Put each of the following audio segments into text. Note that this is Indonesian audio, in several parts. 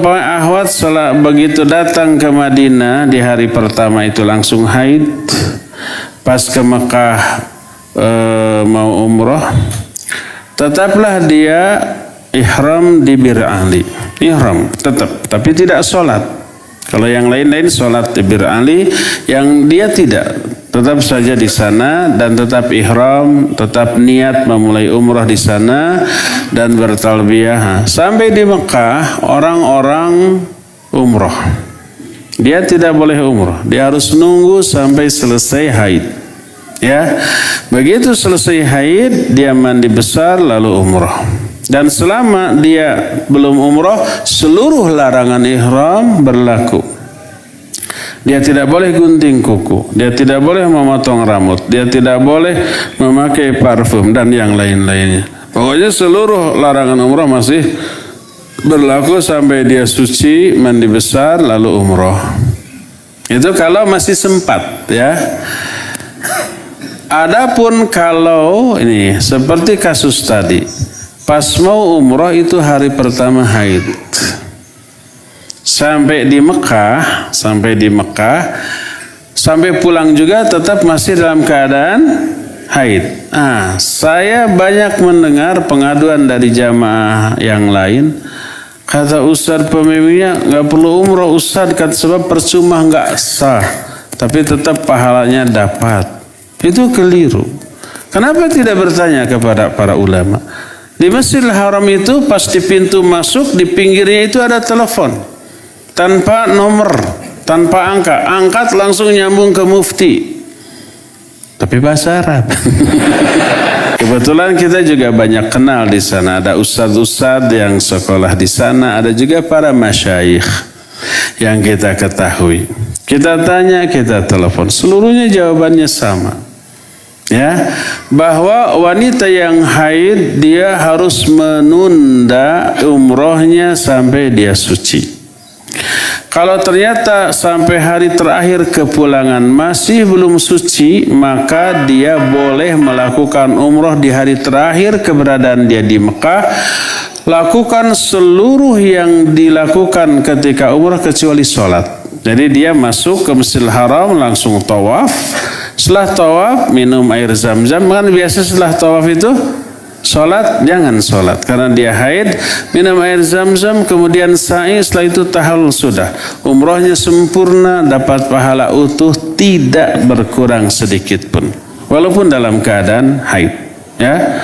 Ahwat begitu datang ke Madinah di hari pertama itu langsung haid. Pas ke Mekah mau umroh, tetaplah dia ihram di Bir Ali. Ihram tetap, tapi tidak sholat. Kalau yang lain-lain sholat di Bir Ali, yang dia tidak, tetap saja di sana dan tetap ihram, tetap niat memulai umrah di sana dan bertalbiyah. Sampai di Mekah orang-orang umrah. Dia tidak boleh umrah, dia harus nunggu sampai selesai haid. Ya, begitu selesai haid dia mandi besar lalu umrah. Dan selama dia belum umrah, seluruh larangan ihram berlaku. Dia tidak boleh gunting kuku, dia tidak boleh memotong rambut, dia tidak boleh memakai parfum dan yang lain-lainnya. Pokoknya seluruh larangan umrah masih berlaku sampai dia suci, mandi besar, lalu umroh. Itu kalau masih sempat, ya. Adapun kalau ini seperti kasus tadi, pas mau umroh itu hari pertama haid, sampai di Mekah, sampai pulang juga tetap masih dalam keadaan haid. Saya banyak mendengar pengaduan dari jamaah yang lain. Kata Ustadz pembimbingnya, nggak perlu umroh Ustadz, kata sebab percuma nggak sah, tapi tetap pahalanya dapat. Itu keliru. Kenapa tidak bertanya kepada para ulama? Di Masjidil Haram itu pas di pintu masuk, di pinggirnya itu ada telepon tanpa nomor, tanpa angka, angkat langsung nyambung ke mufti, tapi bahasa Arab. Kebetulan kita juga banyak kenal di sana. Ada ustadz-ustadz yang sekolah di sana. Ada juga para masyayikh yang kita ketahui. Kita tanya, kita telepon. Seluruhnya jawabannya sama. Ya, bahwa wanita yang haid dia harus menunda umrohnya sampai dia suci. Kalau ternyata sampai hari terakhir kepulangan masih belum suci, maka dia boleh melakukan umroh di hari terakhir keberadaan dia di Mekah. Lakukan seluruh yang dilakukan ketika umroh kecuali sholat. Jadi dia masuk ke Masjidil Haram langsung tawaf. Setelah tawaf minum air zam-zam. Kan biasa setelah tawaf itu sholat, jangan sholat karena dia haid, minum air zam-zam, kemudian sa'i, setelah itu tahallul sudah. Umrohnya sempurna, dapat pahala utuh, tidak berkurang sedikit pun. Walaupun dalam keadaan haid. Ya.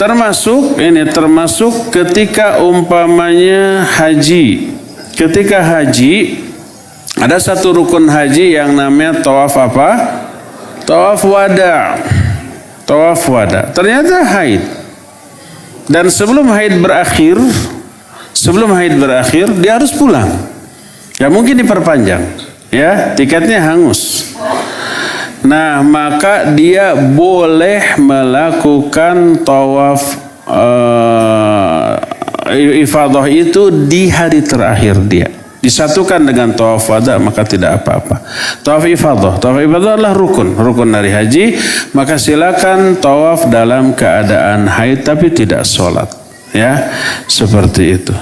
Termasuk ketika umpamanya haji. Ketika haji, ada satu rukun haji yang namanya tawaf apa? Tawaf wada'. Tawaf wada. Ternyata haid. Dan sebelum haid berakhir dia harus pulang. Ya mungkin diperpanjang. Ya, tiketnya hangus. Nah, maka dia boleh melakukan tawaf ifadah itu di hari terakhir dia. Disatukan dengan tawaf wada, maka tidak apa-apa. Tawaf ifadah adalah rukun dari haji, maka silakan tawaf dalam keadaan haid tapi tidak sholat. Ya, seperti itu.